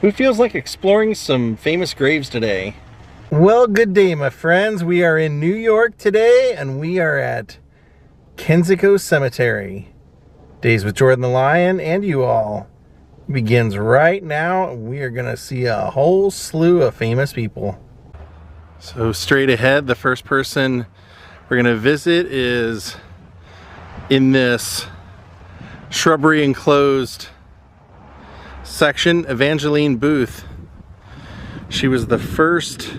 Who feels like exploring some famous graves today? Well, good day, my friends. We are in New York today, and we are at Kensico Cemetery. Daze with Jordan the Lion and you all begins right now. We are going to see a whole slew of famous people. So straight ahead, the first person we're going to visit is in this shrubbery enclosed section, Evangeline Booth. She was the first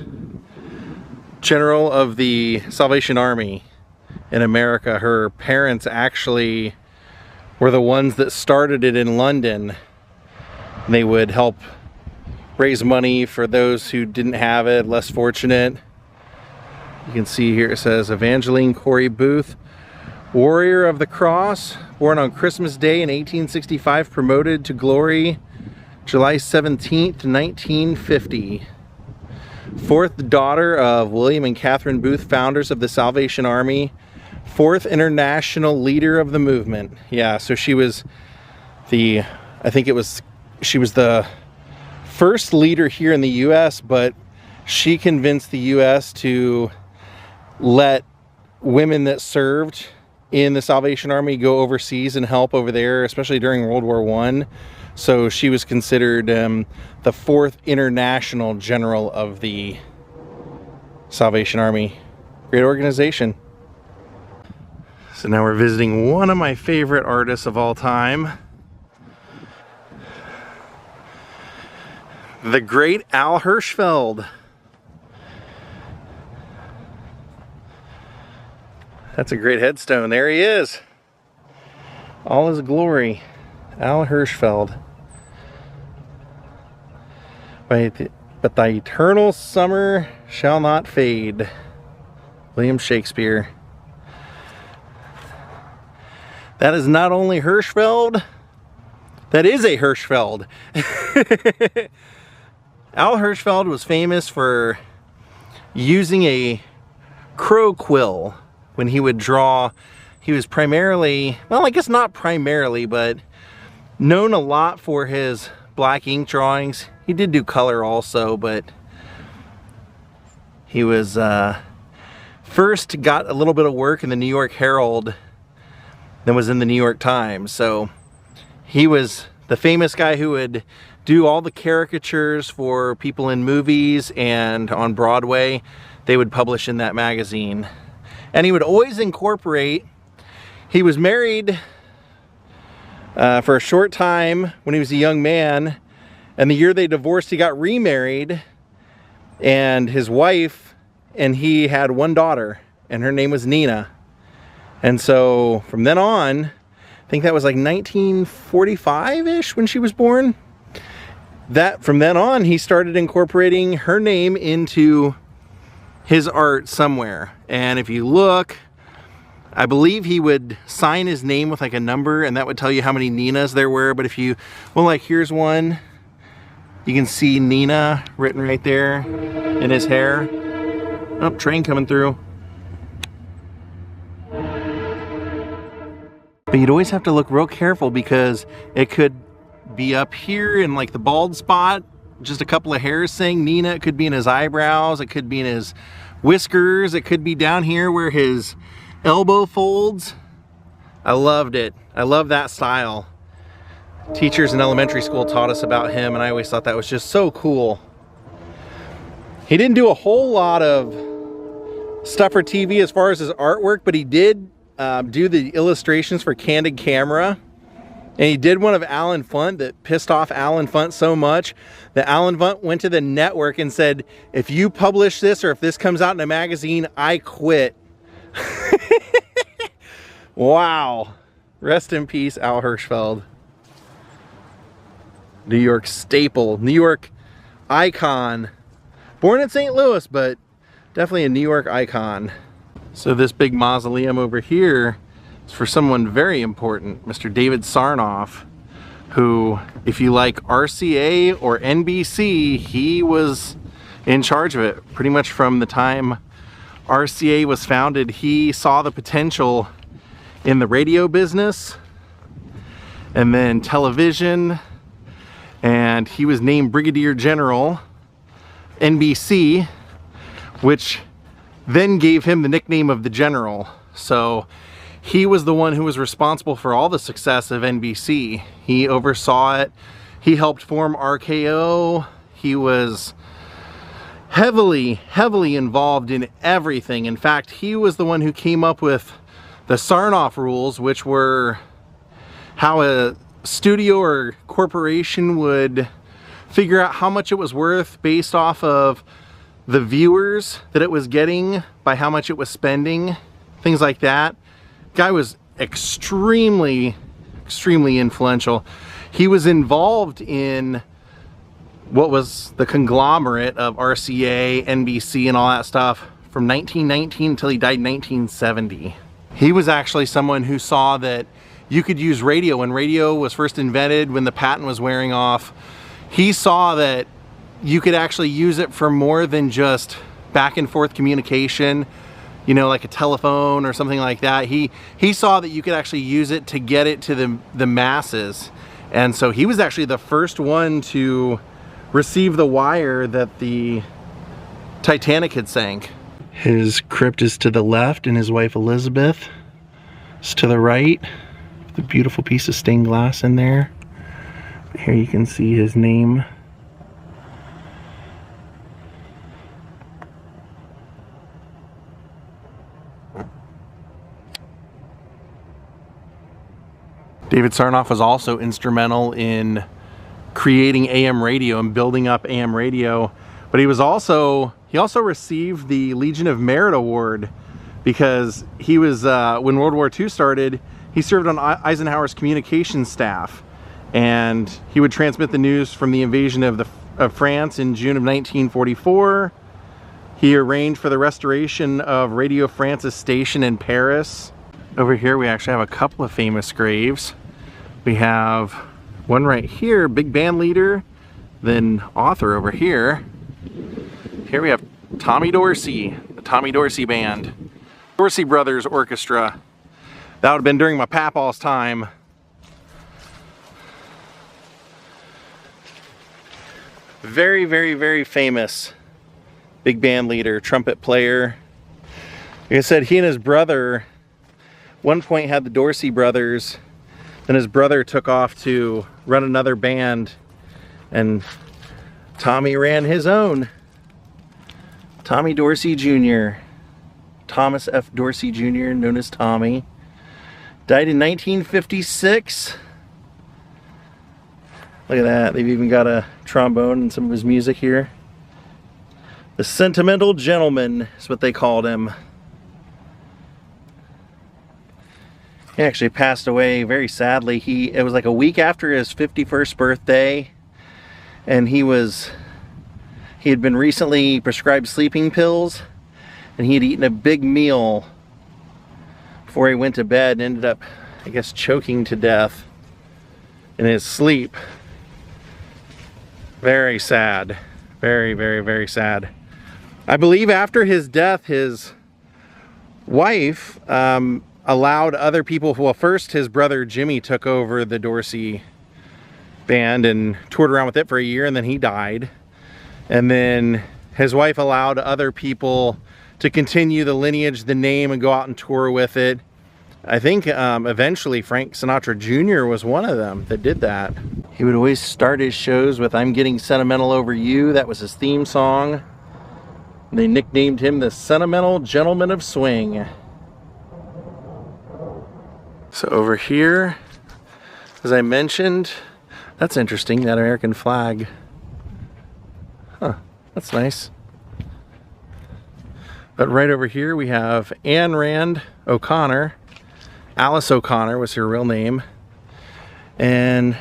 general of the Salvation Army in America. Her parents actually were the ones that started it in London. They would help raise money for those who didn't have it, less fortunate. You can see here it says Evangeline Corey Booth, Warrior of the Cross, born on Christmas Day in 1865, promoted to glory July 17th, 1950. Fourth daughter of William and Catherine Booth, founders of the Salvation Army. Fourth international leader of the movement. Yeah, so she was she was the first leader here in the U.S., but she convinced the U.S. to let women that served in the Salvation Army go overseas and help over there, especially during World War I. So she was considered the fourth international general of the Salvation Army. Great organization. So now we're visiting one of my favorite artists of all time, the great Al Hirschfeld. That's a great headstone. There he is. All his glory. Al Hirschfeld. But thy eternal summer shall not fade. William Shakespeare. That is not only Hirschfeld, that is a Hirschfeld. Al Hirschfeld was famous for using a crow quill when he would draw. He was primarily, well, I guess not primarily, but known a lot for his black ink drawings. He did do color also, but he was first got a little bit of work in the New York Herald, then was in the New York Times. So he was the famous guy who would do all the caricatures for people in movies and on Broadway. They would publish in that magazine. And he would always incorporate, he was married for a short time when he was a young man, and the year they divorced he got remarried, and his wife and he had one daughter, and her name was Nina. And so from then on, I think that was like 1945-ish when she was born, from then on he started incorporating her name into his art somewhere. And if you look, I believe he would sign his name with like a number, and that would tell you how many Ninas there were. But if you, well, like here's one, you can see Nina written right there in his hair. Oh, train coming through. But you'd always have to look real careful because it could be up here in like the bald spot, just a couple of hairs saying Nina. It could be in his eyebrows, it could be in his whiskers, it could be down here where his elbow folds. I loved it. I love that style. Teachers in elementary school taught us about him, and I always thought that was just so cool. He didn't do a whole lot of stuff for TV as far as his artwork, but he did do the illustrations for Candid Camera. And he did one of Alan Funt that pissed off Alan Funt so much that Alan Funt went to the network and said, if you publish this or if this comes out in a magazine, I quit. Wow. Rest in peace, Al Hirschfeld. New York staple, New York icon. Born in St. Louis, but definitely a New York icon. So this big mausoleum over here is for someone very important, Mr. David Sarnoff, who, if you like RCA or NBC, he was in charge of it pretty much from the time RCA was founded. He saw the potential in the radio business and then television, and he was named Brigadier General, NBC, which then gave him the nickname of the General. So he was the one who was responsible for all the success of NBC. He oversaw it. He helped form RKO. He was heavily involved in everything. In fact, he was the one who came up with the Sarnoff rules, which were how a studio or corporation would figure out how much it was worth based off of the viewers that it was getting by how much it was spending, things like that. Guy was extremely influential. He was involved in what was the conglomerate of RCA, NBC, and all that stuff from 1919 until he died in 1970. He was actually someone who saw that you could use radio when radio was first invented, when the patent was wearing off. He saw that you could actually use it for more than just back and forth communication, you know, like a telephone or something like that. He saw that you could actually use it to get it to the masses. And so he was actually the first one to receive the wire that the Titanic had sank. His crypt is to the left and his wife Elizabeth is to the right. The beautiful piece of stained glass in there. Here you can see his name. David Sarnoff was also instrumental in creating AM radio and building up AM radio, but he also received the Legion of Merit Award because he was when World War II started, he served on Eisenhower's communications staff, and he would transmit the news from the invasion of France in June of 1944. He arranged for the restoration of Radio France's station in Paris. Over here we actually have a couple of famous graves. We have one right here, big band leader, then author over here. Here we have Tommy Dorsey, the Tommy Dorsey Band. Dorsey Brothers Orchestra. That would have been during my papaw's time. Very famous big band leader, trumpet player. Like I said, he and his brother, one point had the Dorsey Brothers. Then his brother took off to run another band, and Tommy ran his own. Tommy Dorsey Jr. Thomas F. Dorsey Jr., known as Tommy. Died in 1956. Look at that, they've even got a trombone in some of his music here. The Sentimental Gentleman is what they called him. He actually passed away very sadly. It was like a week after his 51st birthday, and he had been recently prescribed sleeping pills, and he had eaten a big meal before he went to bed and ended up, I guess, choking to death in his sleep. Very sad. Very sad. I believe after his death, his wife allowed other people, well, first his brother Jimmy took over the Dorsey band and toured around with it for a year, and then he died. And then his wife allowed other people to continue the lineage, the name, and go out and tour with it. I think eventually Frank Sinatra Jr. was one of them that did that. He would always start his shows with "I'm Getting Sentimental Over You." That was his theme song. They nicknamed him the Sentimental Gentleman of Swing. So over here, as I mentioned, that's interesting, that American flag. Huh, that's nice. But right over here we have Anne Rand O'Connor. Alice O'Connor was her real name. And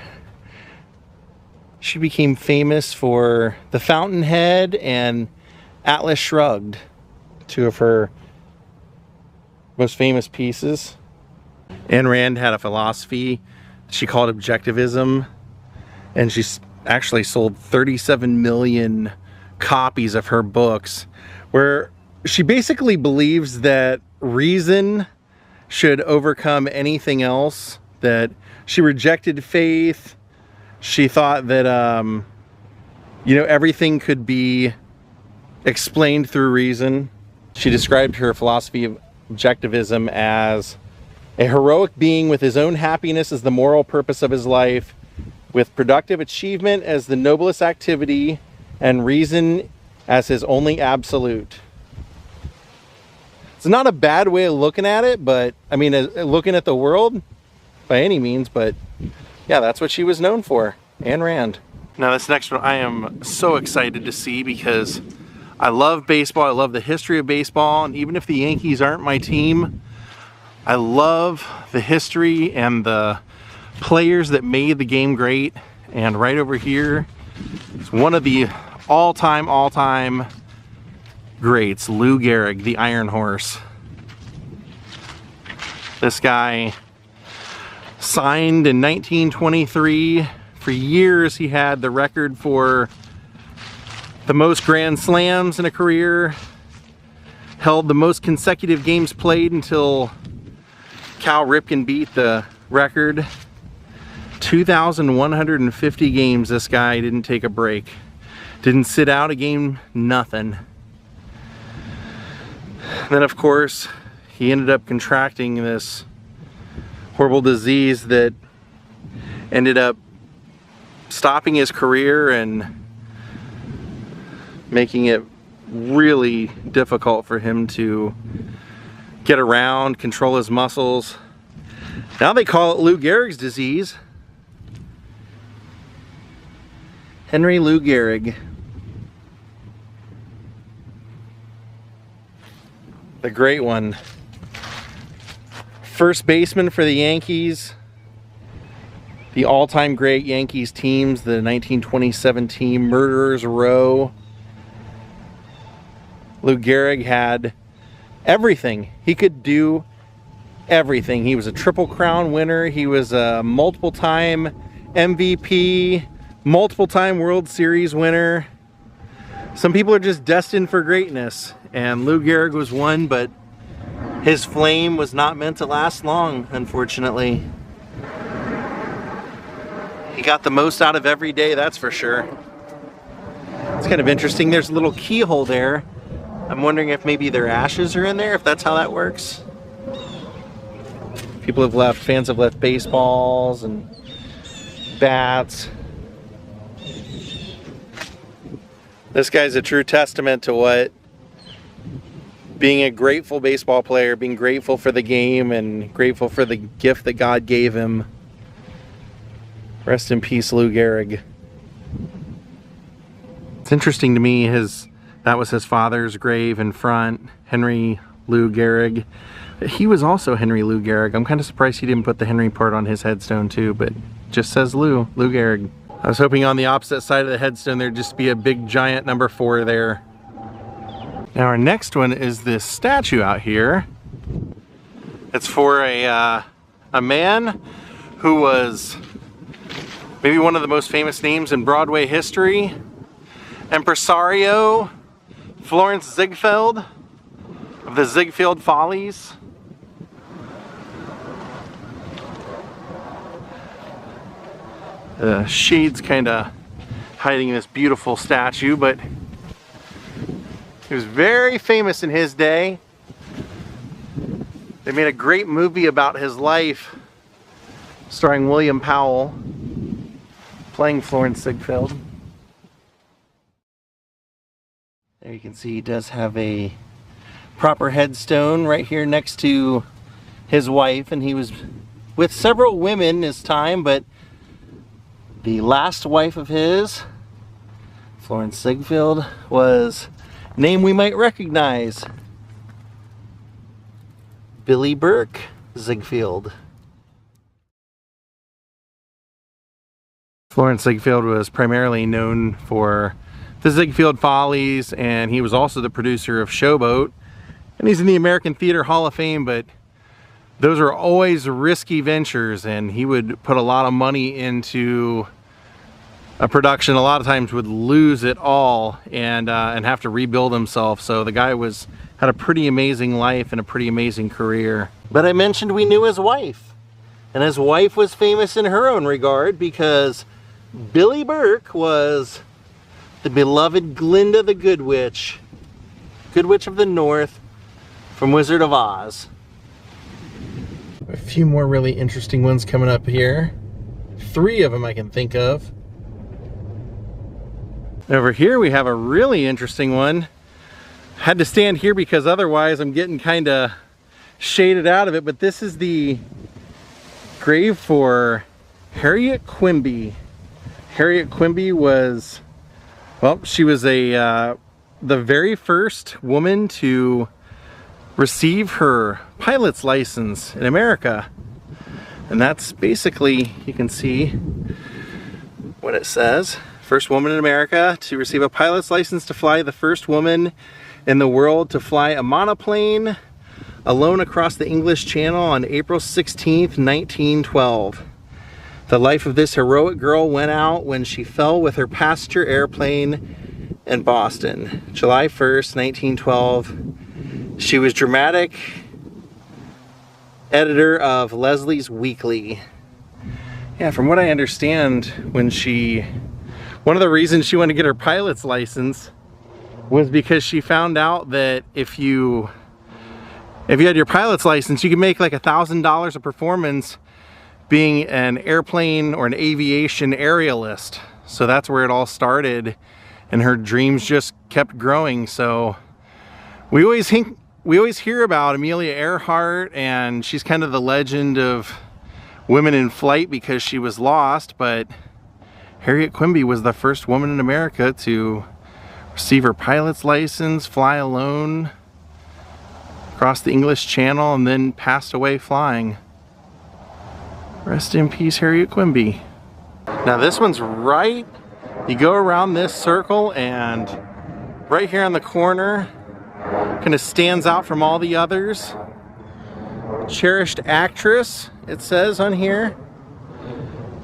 she became famous for The Fountainhead and Atlas Shrugged, two of her most famous pieces. Ayn Rand had a philosophy she called objectivism, and she actually sold 37 million copies of her books, where she basically believes that reason should overcome anything else, that she rejected faith, She thought that, you know, everything could be explained through reason. She described her philosophy of objectivism as a heroic being with his own happiness as the moral purpose of his life, with productive achievement as the noblest activity, and reason as his only absolute. It's not a bad way of looking at it, but I mean, looking at the world by any means, but yeah, that's what she was known for. Ayn Rand. Now this next one I am so excited to see because I love baseball. I love the history of baseball, and even if the Yankees aren't my team, I love the history and the players that made the game great. And right over here is one of the all-time greats, Lou Gehrig, the Iron Horse. This guy signed in 1923. For years he had the record for the most grand slams in a career, held the most consecutive games played until Cal Ripken beat the record. 2,150 games this guy didn't take a break. Didn't sit out a game, nothing. Then of course, he ended up contracting this horrible disease that ended up stopping his career and making it really difficult for him to get around, control his muscles. Now they call it Lou Gehrig's disease. Henry Lou Gehrig. The great one. First baseman for the Yankees. The all-time great Yankees teams, the 1927 team, Murderers Row. Lou Gehrig had everything. He could do everything. He was a Triple Crown winner. He was a multiple-time MVP, multiple-time World Series winner. Some people are just destined for greatness, and Lou Gehrig was one, but his flame was not meant to last long, unfortunately. He got the most out of every day, that's for sure. It's kind of interesting. There's a little keyhole there. I'm wondering if maybe their ashes are in there, if that's how that works. People have left, fans have left baseballs and bats. This guy's a true testament to what being a grateful baseball player, being grateful for the game and grateful for the gift that God gave him. Rest in peace, Lou Gehrig. It's interesting to me, that was his father's grave in front, Henry Lou Gehrig. He was also Henry Lou Gehrig. I'm kind of surprised he didn't put the Henry part on his headstone too, but just says Lou Gehrig. I was hoping on the opposite side of the headstone there'd just be a big giant number 4 there. Now our next one is this statue out here. It's for a man who was maybe one of the most famous names in Broadway history. Impresario Florence Zigfield of the Ziegfeld Follies. The shade's kind of hiding this beautiful statue, but he was very famous in his day. They made a great movie about his life, starring William Powell, playing Florence Zigfield. There you can see he does have a proper headstone right here next to his wife, and he was with several women this time, but the last wife of his, Florence Zigfield, was a name we might recognize. Billy Burke Ziegfeld. Florence Zigfield was primarily known for the Ziegfeld Follies, and he was also the producer of Showboat. And he's in the American Theater Hall of Fame, but those are always risky ventures, and he would put a lot of money into a production. A lot of times would lose it all and have to rebuild himself. So the guy had a pretty amazing life and a pretty amazing career. But I mentioned we knew his wife, and his wife was famous in her own regard because Billy Burke was the beloved Glinda the Good Witch. Good Witch of the North from Wizard of Oz. A few more really interesting ones coming up here. 3 of them I can think of. Over here we have a really interesting one. Had to stand here because otherwise I'm getting kind of shaded out of it, but this is the grave for Harriet Quimby. Harriet Quimby was, well, she was the very first woman to receive her pilot's license in America. And that's basically, you can see what it says. First woman in America to receive a pilot's license to fly, the first woman in the world to fly a monoplane alone across the English Channel on April 16th, 1912. The life of this heroic girl went out when she fell with her passenger airplane in Boston. July 1st, 1912. She was dramatic editor of Leslie's Weekly. Yeah, from what I understand, one of the reasons she wanted to get her pilot's license was because she found out that if you had your pilot's license, you could make like $1,000 a performance being an airplane or an aviation aerialist. So that's where it all started, and her dreams just kept growing. So we always hear about Amelia Earhart, and she's kind of the legend of women in flight because she was lost, but Harriet Quimby was the first woman in America to receive her pilot's license, fly alone across the English Channel, and then passed away flying. Rest in peace, Harriet Quimby. Now this one's right, you go around this circle, and right here on the corner kind of stands out from all the others. Cherished actress, it says on here.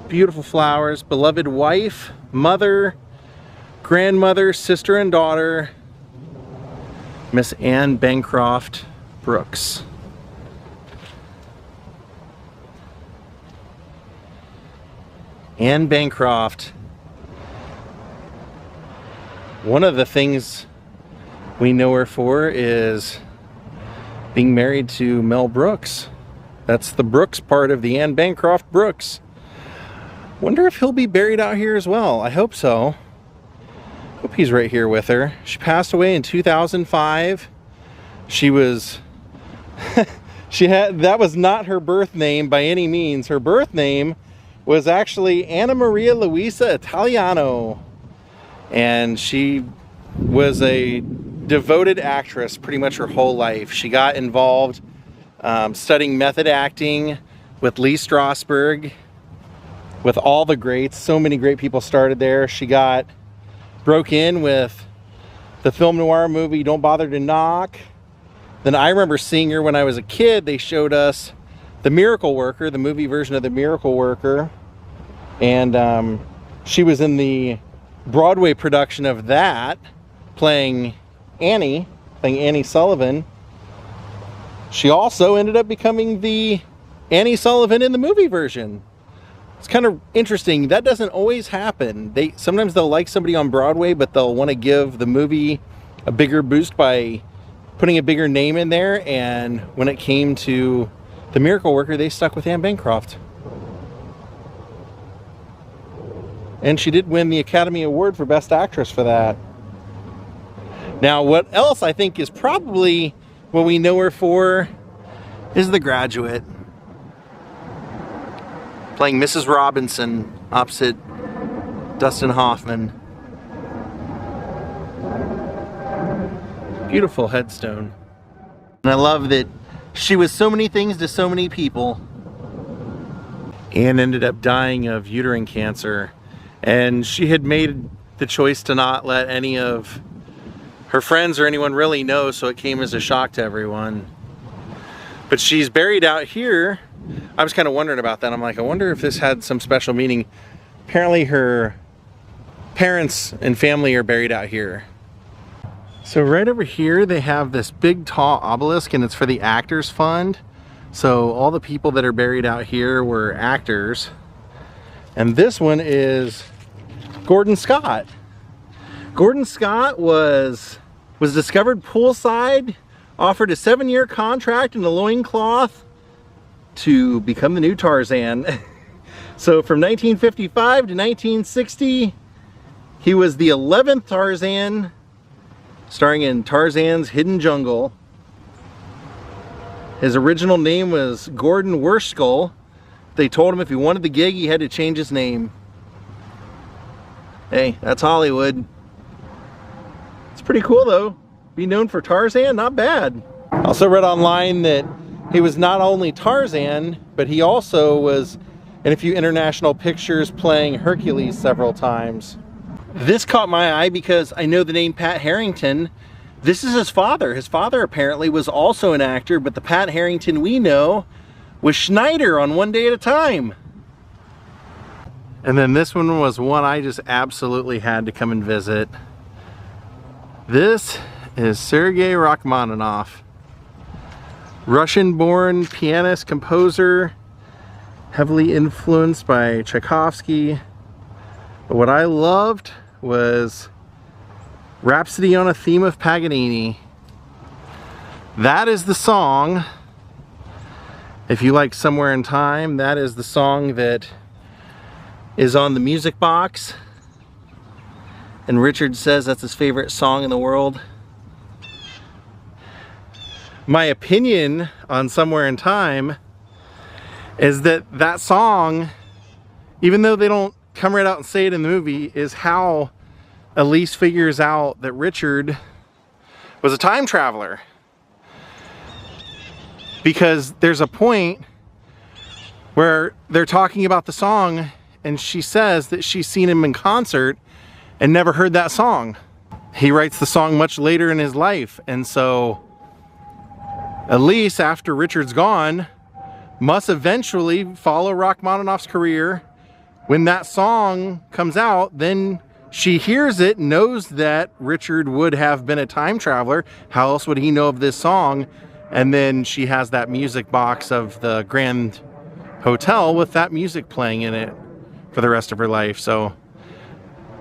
Beautiful flowers, beloved wife, mother, grandmother, sister and daughter, Miss Anne Bancroft Brooks. Anne Bancroft. One of the things we know her for is being married to Mel Brooks. That's the Brooks part of the Anne Bancroft Brooks. Wonder if he'll be buried out here as well. I hope so. Hope he's right here with her. She passed away in 2005. She was that was not her birth name by any means. Her birth name was actually Anna Maria Luisa Italiano, and she was a devoted actress pretty much her whole life. She got involved studying method acting with Lee Strasberg, with all the greats. So many great people started there. She broke in with the film noir movie Don't Bother to Knock. Then I remember seeing her when I was a kid. They showed us The Miracle Worker, the movie version of The Miracle Worker, and she was in the Broadway production of that, playing Annie Sullivan. She also ended up becoming the Annie Sullivan in the movie version. It's kind of interesting. That doesn't always happen. Sometimes they'll like somebody on Broadway, but they'll want to give the movie a bigger boost by putting a bigger name in there. And when it came to The Miracle Worker, they stuck with Anne Bancroft. And she did win the Academy Award for Best Actress for that. Now, what else I think is probably what we know her for is The Graduate. Playing Mrs. Robinson opposite Dustin Hoffman. Beautiful headstone. And I love that she was so many things to so many people. Anne ended up dying of uterine cancer, and she had made the choice to not let any of her friends or anyone really know, so it came as a shock to everyone. But she's buried out here. I was kind of wondering about that. I'm like, I wonder if this had some special meaning. Apparently her parents and family are buried out here. So right over here they have this big tall obelisk, and it's for the Actors Fund. So all the people that are buried out here were actors. And this one is Gordon Scott. Gordon Scott was discovered poolside, offered a 7-year contract in a loincloth to become the new Tarzan. So from 1955 to 1960, he was the 11th Tarzan, starring in Tarzan's Hidden Jungle. His original name was Gordon Hirschfeld. They told him if he wanted the gig, he had to change his name. Hey, that's Hollywood. It's pretty cool though. Be known for Tarzan, not bad. Also read online that he was not only Tarzan, but he also was in a few international pictures playing Hercules several times. This caught my eye because I know the name Pat Harrington. This is his father. His father apparently was also an actor, but the Pat Harrington we know was Schneider on One Day at a Time. And then this one was one I just absolutely had to come and visit. This is Sergey Rachmaninoff. Russian-born pianist, composer, heavily influenced by Tchaikovsky. But what I loved was Rhapsody on a Theme of Paganini. That is the song, if you like Somewhere in Time, that is the song that is on the music box. And Richard says that's his favorite song in the world. My opinion on Somewhere in Time is that that song, even though they don't come right out and say it in the movie, is how Elise figures out that Richard was a time traveler. Because there's a point where they're talking about the song and she says that she's seen him in concert and never heard that song. He writes the song much later in his life, and so Elise, after Richard's gone, must eventually follow Rachmaninoff's career. When that song comes out, then she hears it, knows that Richard would have been a time traveler. How else would he know of this song? And then she has that music box of the Grand Hotel with that music playing in it for the rest of her life. So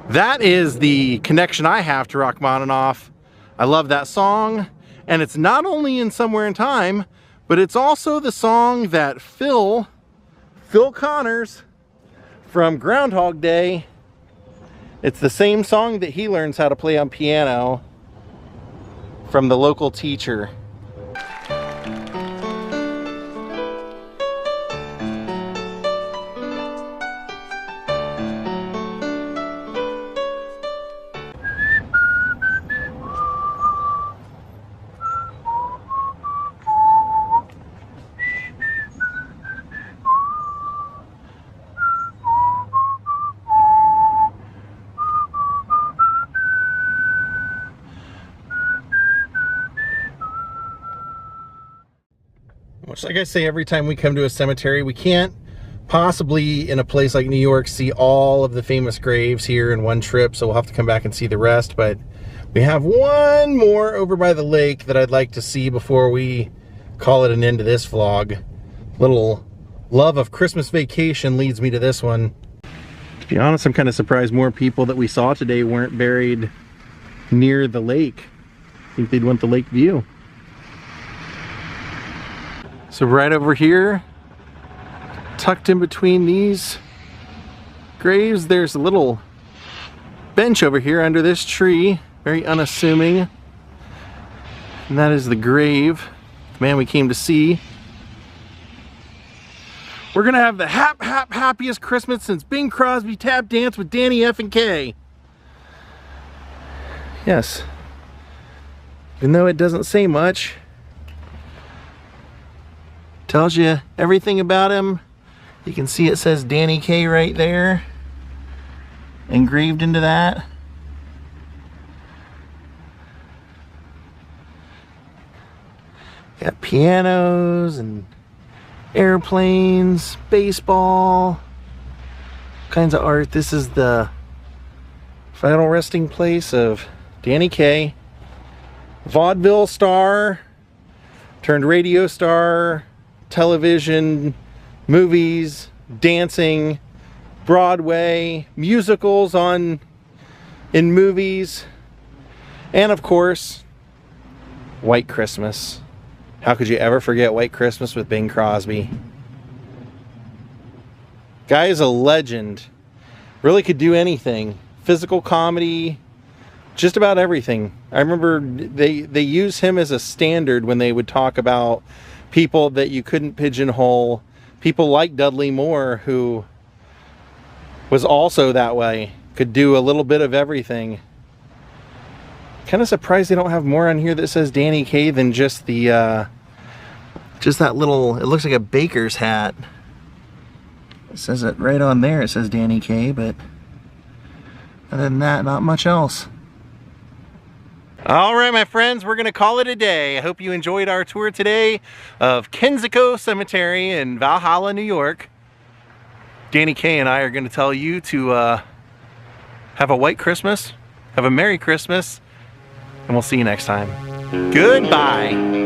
that is the connection I have to Rachmaninoff. I love that song. And it's not only in Somewhere in Time, but it's also the song that Phil Connors from Groundhog Day, it's the same song that he learns how to play on piano from the local teacher. Much like I say every time we come to a cemetery, we can't possibly in a place like New York see all of the famous graves here in one trip, so we'll have to come back and see the rest. But we have one more over by the lake that I'd like to see before we call it an end to this vlog. Little love of Christmas Vacation leads me to this one. To be honest, I'm kind of surprised more people that we saw today weren't buried near the lake. I think they'd want the lake view. So right over here, tucked in between these graves, there's a little bench over here under this tree, very unassuming. And that is the grave, the man we came to see. We're gonna have the happiest Christmas since Bing Crosby tap danced with Danny F and Kaye. Yes. Even though it doesn't say much, tells you everything about him. You can see it says Danny Kaye right there, engraved into that. Got pianos and airplanes, baseball, kinds of art. This is the final resting place of Danny Kaye, vaudeville star, turned radio star, television, movies, dancing, Broadway, musicals in movies, and of course, White Christmas. How could you ever forget White Christmas with Bing Crosby? Guy is a legend. Really could do anything. Physical comedy, just about everything. I remember they use him as a standard when they would talk about people that you couldn't pigeonhole. People like Dudley Moore, who was also that way. Could do a little bit of everything. Kind of surprised they don't have more on here that says Danny Kaye than just the just that little, it looks like a baker's hat. It says it right on there, it says Danny Kaye, but other than that, not much else. All right, my friends, we're gonna call it a day. I hope you enjoyed our tour today of Kensico Cemetery in Valhalla, New York. Danny Kaye and I are gonna tell you to have a white Christmas, have a Merry Christmas, and we'll see you next time. Goodbye.